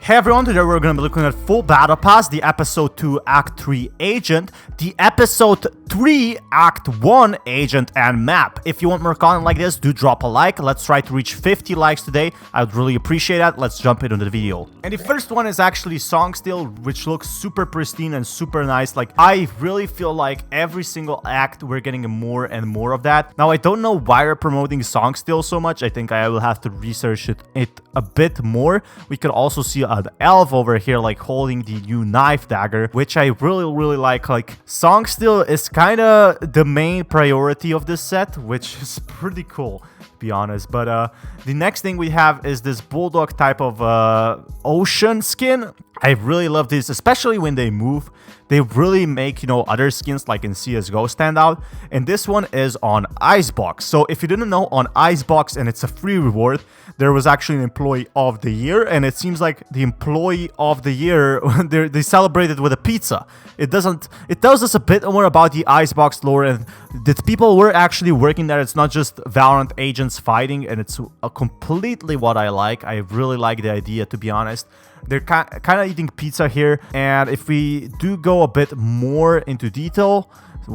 Hey everyone, today we're going to be looking at full Battle Pass, the Episode 2 Act 3 Agent, the Episode 3 Act 1 Agent and Map. If you want more content like this, do drop a like. Let's try to reach 50 likes today. I would really appreciate that. Let's jump into the video. And the first one is actually SONGSTEEL, which looks super pristine and super nice. Like, I really feel like every single act we're getting more and more of that. Now, I don't know why we're promoting SONGSTEEL so much. I think I will have to research it a bit more. We could also see an elf over here like holding the new knife dagger, which I really like. Like, SONGSTEEL is kind of the main priority of this set, which is pretty cool, to be honest. But the next thing we have is this bulldog type of ocean skin. I really love this, especially when they move. They really make, you know, other skins like in CSGO stand out. And this one is on Icebox. So if you didn't know, on Icebox, and it's a free reward, there was actually an Employee of the Year. And it seems like the Employee of the Year, they celebrated with a pizza. It tells us a bit more about the Icebox lore and that people were actually working there. It's not just Valorant agents fighting, and it's completely what I like. I really like the idea, to be honest. They're kind of eating pizza here. And if we do go a bit more into detail,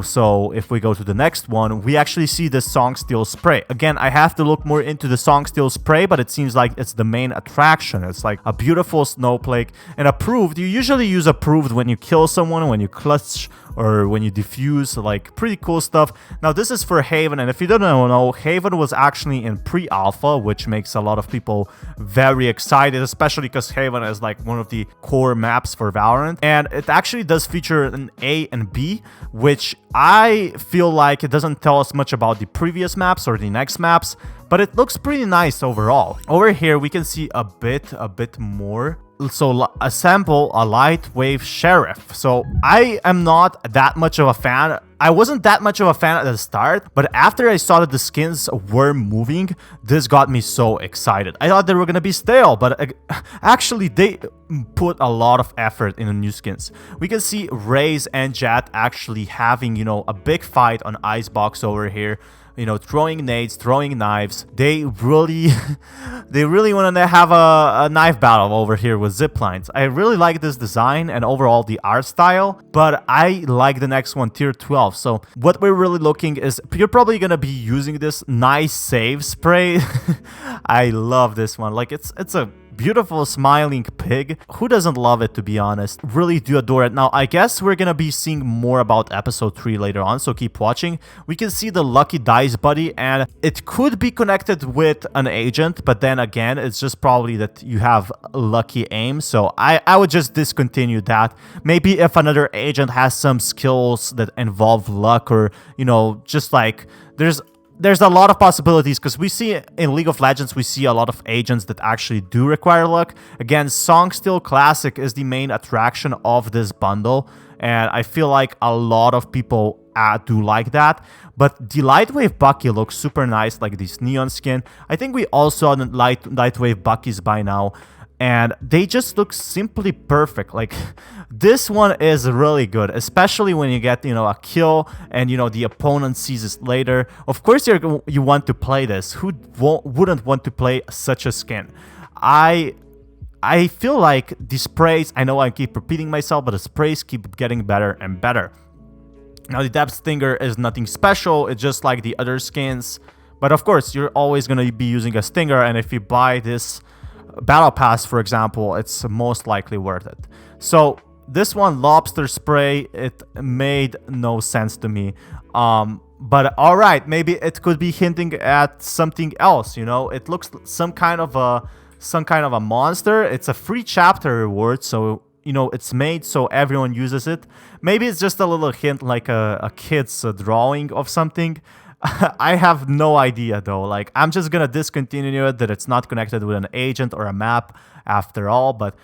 so if we go to the next one, we actually see the SONGSTEEL spray. Again, I have to look more into the SONGSTEEL spray, but it seems like it's the main attraction. It's like a beautiful snowflake. And approved, you usually use approved when you kill someone, when you clutch, or when you defuse, like pretty cool stuff. Now this is for Haven, and if you don't know, Haven was actually in pre-alpha, which makes a lot of people very excited, especially because Haven is like one of the core maps for Valorant. And it actually does feature an A and B, which I feel like it doesn't tell us much about the previous maps or the next maps, but it looks pretty nice overall. Over here we can see a bit more. So assemble a LIGHTWAVE Sheriff. So I am not that much of a fan. I wasn't that much of a fan at the start, but after I saw that the skins were moving, this got me so excited. I thought they were gonna be stale, but actually they put a lot of effort in the new skins. We can see Raze and Jet actually having, you know, a big fight on Icebox over here. You know, throwing nades, throwing knives. They really want to have a knife battle over here with zip lines. I really like this design and overall the art style, but I like the next one, tier 12. So what we're really looking is, you're probably going to be using this nice save spray. I love this one. Like, it's a beautiful smiling pig. Who doesn't love it, to be honest? Really do adore it. Now, I guess we're gonna be seeing more about episode 3 later on, so keep watching. We can see the lucky dice buddy, and it could be connected with an agent, but then again, it's just probably that you have lucky aim, so I would just discontinue that. Maybe if another agent has some skills that involve luck, or, you know, just like there's a lot of possibilities, because we see in League of Legends, we see a lot of agents that actually do require luck. Again, SONGSTEEL Classic is the main attraction of this bundle, and I feel like a lot of people do like that. But the LIGHTWAVE Bucky looks super nice, like this neon skin. I think we all saw the LIGHTWAVE Buckys by now, and they just look simply perfect. Like, this one is really good, especially when you get, you know, a kill and, you know, the opponent sees it later. Of course, you want to play this. Who wouldn't want to play such a skin? I feel like the sprays, I know I keep repeating myself, but the sprays keep getting better and better. Now, the depth stinger is nothing special. It's just like the other skins. But of course, you're always going to be using a stinger, and if you buy this Battle Pass, for example, it's most likely worth it. So this one, Lobster Spray, it made no sense to me. But all right, maybe it could be hinting at something else. You know, it looks some kind of a monster. It's a free chapter reward, so, you know, it's made so everyone uses it. Maybe it's just a little hint, like a kid's drawing of something. I have no idea, though. Like, I'm just gonna discontinue it, that it's not connected with an agent or a map after all. But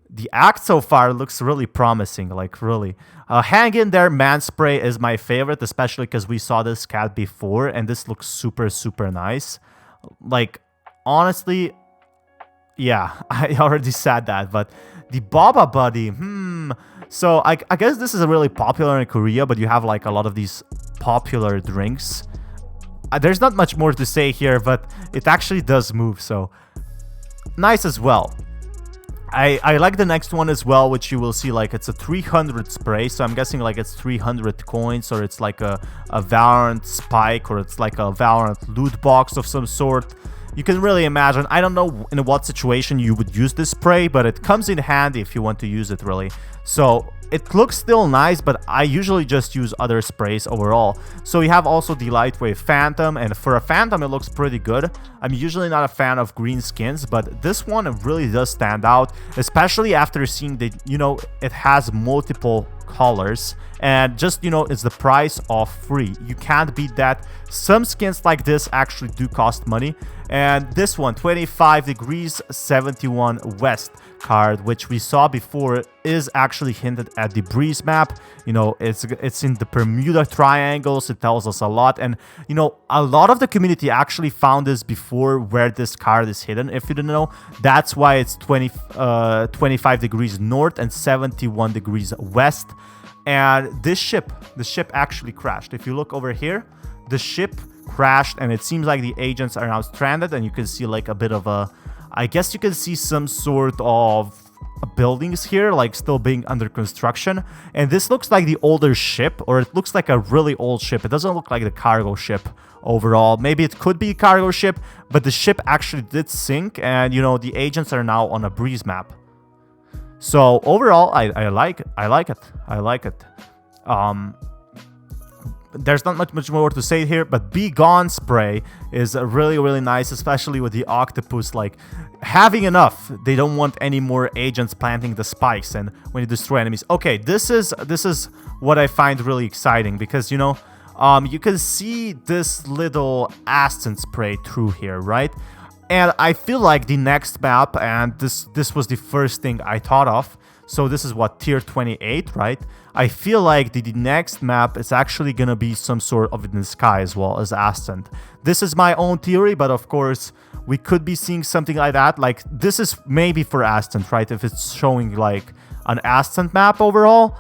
the act so far looks really promising, like, really. Hang in there, MANCE spray is my favorite, especially because we saw this cat before, and this looks super nice. Like, honestly, yeah, I already said that. But the BOBA buddy, so I guess this is really popular in Korea, but you have like a lot of these popular drinks. There's not much more to say here, but it actually does move, so nice as well. I like the next one as well, which you will see like it's a 300 spray, so I'm guessing like it's 300 coins, or it's like a Valorant spike, or it's like a Valorant loot box of some sort. You can really imagine. I don't know in what situation you would use this spray, but it comes in handy if you want to use it, really. So it looks still nice, but I usually just use other sprays overall. So we have also the Lightwave Phantom, and for a Phantom it looks pretty good. I'm usually not a fan of green skins, but this one really does stand out, especially after seeing that, you know, it has multiple colors, and just, you know, it's the price of free. You can't beat that. Some skins like this actually do cost money, and this one, 25 degrees 71 west card, which we saw before, is actually hinted at the Breeze map. You know, it's in the Bermuda Triangles. It tells us a lot, and you know, a lot of the community actually found this before where this card is hidden. If you didn't know, that's why it's 25 degrees north and 71 degrees west. And the ship actually crashed. If you look over here, the ship crashed, and it seems like the agents are now stranded, and you can see like a bit of a, I guess you can see some sort of buildings here, like still being under construction. And this looks like the older ship, or it looks like a really old ship. It doesn't look like the cargo ship overall. Maybe it could be a cargo ship, but the ship actually did sink, and you know, the agents are now on a Breeze map. So overall, I like it. There's not much more to say here, but Be Gone spray is really nice, especially with the octopus like having enough. They don't want any more agents planting the spikes, and when you destroy enemies. Okay, this is what I find really exciting, because you know, you can see this little Aston spray through here, right? And I feel like the next map, and this was the first thing I thought of. So this is what, tier 28, right? I feel like the next map is actually gonna be some sort of in the sky as well as Aston. This is my own theory, but of course we could be seeing something like that. Like this is maybe for Aston, right? If it's showing like an Aston map overall.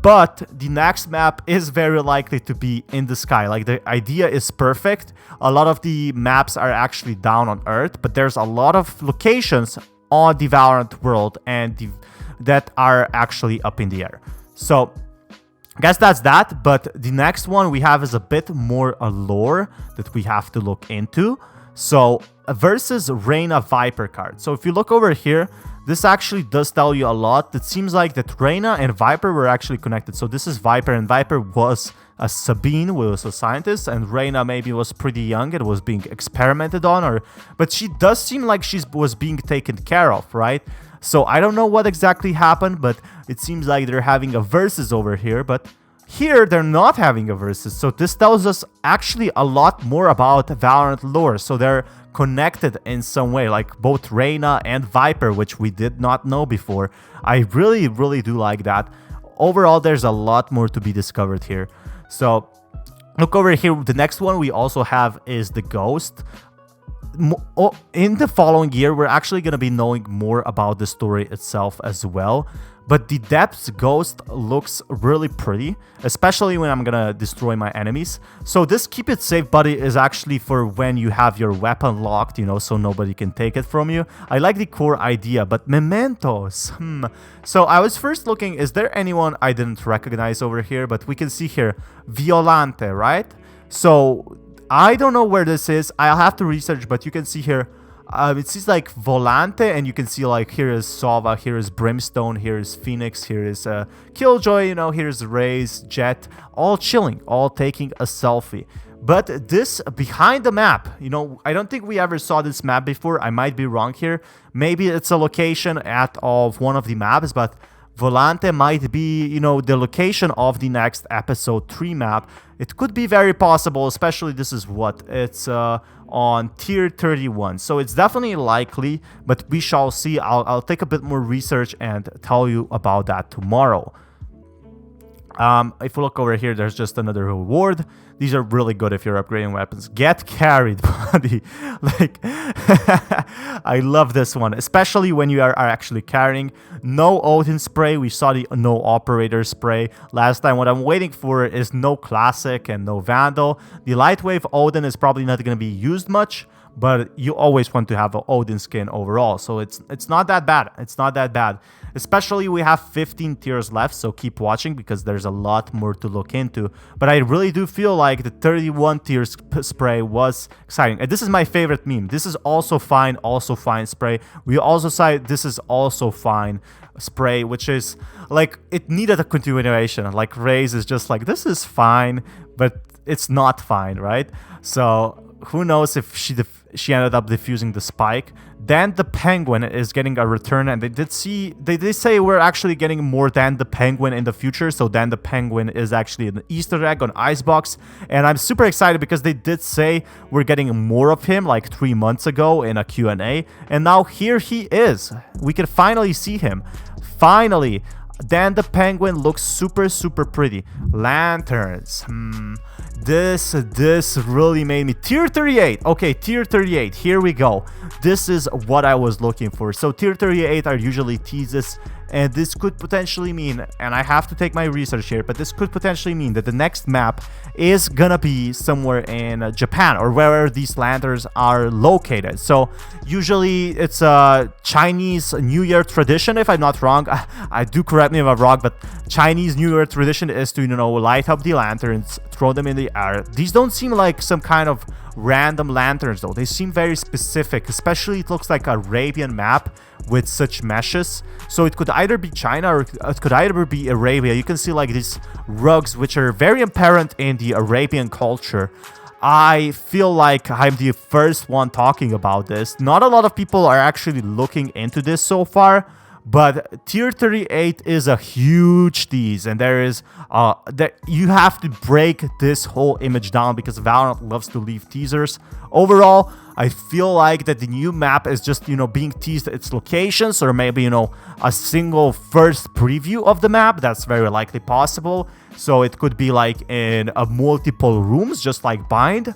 But the next map is very likely to be in the sky. Like the idea is perfect. A lot of the maps are actually down on Earth, but there's a lot of locations on the Valorant world and that are actually up in the air. So I guess that's that. But the next one we have is a bit more a lore that we have to look into. So versus Reyna Viper card. So if you look over here, this actually does tell you a lot. It seems like that Reyna and Viper were actually connected. So this is Viper, and Viper was a Sabine, who was a scientist, and Reyna maybe was pretty young. It was being experimented on, but she does seem like she was being taken care of, right? So I don't know what exactly happened, but it seems like they're having a versus over here, but here they're not having a versus. So this tells us actually a lot more about Valorant lore. So they're connected in some way, like both Reyna and Viper, which we did not know before. I really do like that. Overall, there's a lot more to be discovered here. So look over here. The next one we also have is the Ghost. In the following year, we're actually going to be knowing more about the story itself as well. But the Depths Ghost looks really pretty, especially when I'm gonna destroy my enemies. So this Keep It Safe buddy is actually for when you have your weapon locked, you know, so nobody can take it from you. I like the core idea, but mementos. So I was first looking, is there anyone I didn't recognize over here? But we can see here, Violante, right? So I don't know where this is. I'll have to research, but you can see here, it seems like Volante, and you can see like here is Sova, here is Brimstone, here is Phoenix, here is Killjoy, you know, here's Raze, Jet, all chilling, all taking a selfie. But this behind the map, you know, I don't think we ever saw this map before. I might be wrong here. Maybe it's a location of one of the maps, but Volante might be, you know, the location of the next episode 3 map. It could be very possible, especially this is what it's on tier 31, so it's definitely likely, but we shall see. I'll take a bit more research and tell you about that tomorrow. If we look over here, there's just another reward. These are really good if you're upgrading weapons. Get carried, buddy. Like, I love this one, especially when you are actually carrying. No Odin spray. We saw the no operator spray last time. What I'm waiting for is no classic and no vandal. The Lightwave Odin is probably not going to be used much, but you always want to have an Odin skin overall. So it's not that bad. It's not that bad. Especially we have 15 tiers left, so keep watching because there's a lot more to look into. But I really do feel like the 31 tiers spray was exciting. And this is my favorite meme. This is also fine spray. We also say this is also fine spray, which is like it needed a continuation. Like Raze is just like, this is fine, but it's not fine, right? So who knows if she ended up defusing the spike. Then the penguin is getting a return, and they did say we're actually getting more than the penguin in the future. So then the penguin is actually an Easter egg on Icebox, and I'm super excited because they did say we're getting more of him like 3 months ago in a Q&A, and now here he is. We can finally see him. Finally. Then the penguin looks super pretty. Lanterns. This really made me tier 38. Okay, tier 38. Here we go. This is what I was looking for. So tier 38 are usually teases, and this could potentially mean, and I have to take my research here, but this could potentially mean that the next map is gonna be somewhere in Japan or wherever these lanterns are located. So usually it's a Chinese New Year tradition, if I'm not wrong. I do, correct me if I'm wrong, but Chinese New Year tradition is to, you know, light up the lanterns, throw them in the air. These don't seem like some kind of random lanterns though. They seem very specific, especially it looks like an Arabian map with such meshes. So it could either be China or it could either be Arabia. You can see like these rugs which are very apparent in the Arabian culture. I feel like I'm the first one talking about this. Not a lot of people are actually looking into this so far, but tier 38 is a huge tease, and there is that you have to break this whole image down because Valorant loves to leave teasers. Overall, I feel like that the new map is just, you know, being teased its locations, or maybe, you know, a single first preview of the map. That's very likely possible. So it could be like in multiple rooms, just like Bind.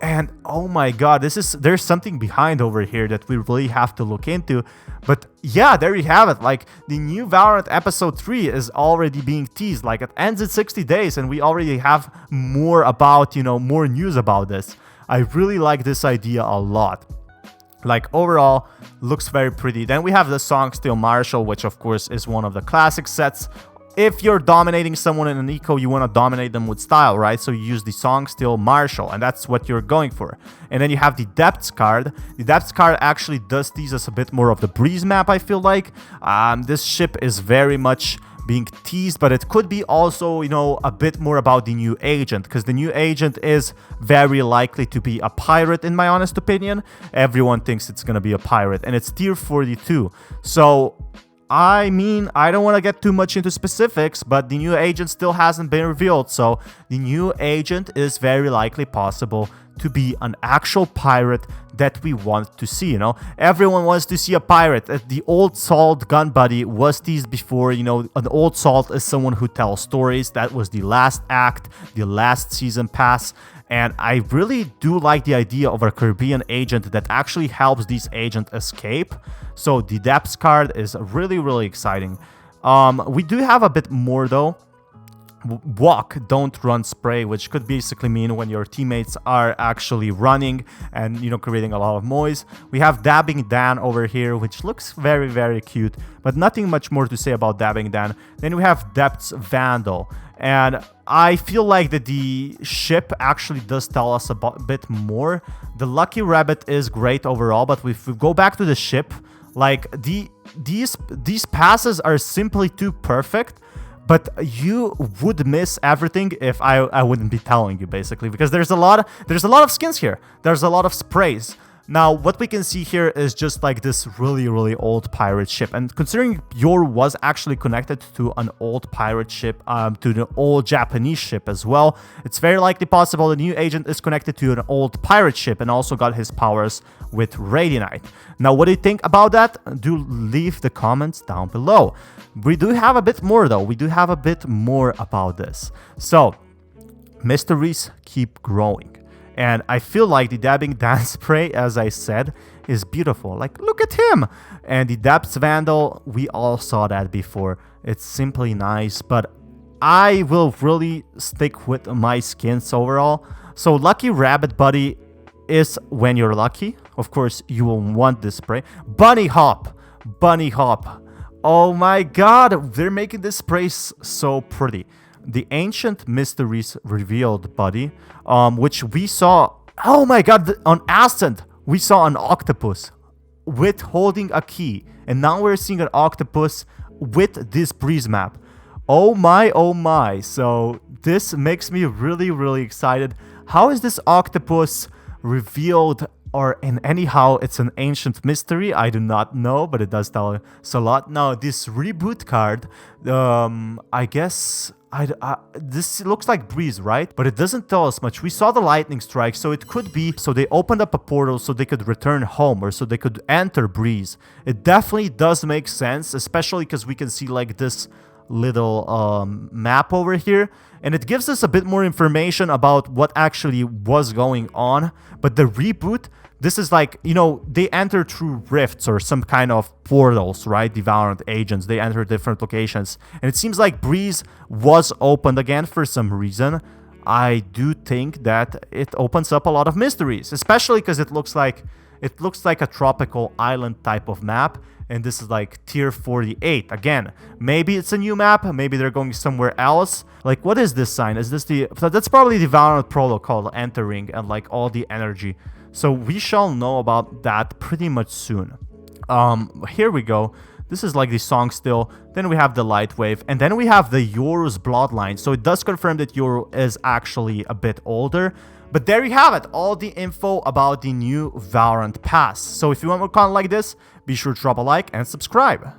And oh my god, there's something behind over here that we really have to look into. But yeah, there you have it. Like the new Valorant episode 3 is already being teased. Like it ends in 60 days and we already have more about, you know, more news about this. I really like this idea a lot. Like overall, looks very pretty. Then we have the SONGSTEEL MARSHAL, which of course is one of the classic sets. If you're dominating someone in an eco, you want to dominate them with style, right? So you use the SONGSTEEL MARSHAL, and that's what you're going for. And then you have the Depths card. The Depths card actually does tease us a bit more of the Breeze map, I feel like. This ship is very much being teased, but it could be also, you know, a bit more about the new agent, because the new agent is very likely to be a pirate, in my honest opinion. Everyone thinks it's going to be a pirate, and it's tier 42. So I mean, I don't want to get too much into specifics, but the new agent still hasn't been revealed. So the new agent is very likely possible to be an actual pirate that we want to see, you know. Everyone wants to see a pirate. The old Salt gun buddy was teased before, you know. An old Salt is someone who tells stories. That was the last act, the last season pass. And I really do like the idea of a Caribbean agent that actually helps these agents escape. So the Depths card is really, really exciting. We do have a bit more though. Walk, don't run spray, which could basically mean when your teammates are actually running and, you know, creating a lot of noise. We have Dabbing Dan over here, which looks very, very cute, but nothing much more to say about Dabbing Dan. Then we have Depths Vandal, and I feel like that the ship actually does tell us a bit more. The Lucky Rabbit is great overall, but if we go back to the ship, like these passes are simply too perfect. But you would miss everything if I wouldn't be telling you, basically, because there's a lot of skins here. There's a lot of sprays. Now, what we can see here is just like this really, really old pirate ship. And considering Yor was actually connected to an old pirate ship, to the old Japanese ship as well, it's very likely possible the new agent is connected to an old pirate ship and also got his powers with Radianite. Now, what do you think about that? Do leave the comments down below. We do have a bit more, though. We do have a bit more about this. So, mysteries keep growing. And I feel like the Dabbing Dan spray, as I said, is beautiful. Like, look at him! And the Depths Vandal, we all saw that before. It's simply nice, but I will really stick with my skins overall. So Lucky Rabbit Buddy is when you're lucky. Of course, you will want this spray. Bunny Hop. Bunny Hop. Oh my god, they're making this spray so pretty. The Ancient Mysteries Revealed, buddy. Which we saw... Oh my god, on Ascent, we saw an octopus with holding a key. And now we're seeing an octopus with this breeze map. Oh my, oh my. So this makes me really, really excited. How is this octopus revealed, or in anyhow it's an ancient mystery? I do not know, but it does tell us a lot. Now this reboot card, I guess this looks like breeze, right? But it doesn't tell us much. We saw the lightning strike, so it could be so they opened up a portal so they could return home, or so they could enter breeze. It definitely does make sense, especially because we can see like this little map over here, and it gives us a bit more information about what actually was going on. But the reboot, this is like, you know, they enter through rifts or some kind of portals, right? The Valorant agents, they enter different locations, and it seems like breeze was opened again for some reason. I do think that it opens up a lot of mysteries, especially because it looks like a tropical island type of map. And this is like tier 48. Again, maybe it's a new map. Maybe they're going somewhere else. Like, what is this sign? Is this the... That's probably the Valorant protocol entering and like all the energy. So we shall know about that pretty much soon. Here we go. This is like the SONGSTEEL. Then we have the LIGHTWAVE. And then we have the Yoru's Bloodline. So it does confirm that Yoru is actually a bit older. But there you have it, all the info about the new Valorant pass. So if you want more content like this, be sure to drop a like and subscribe.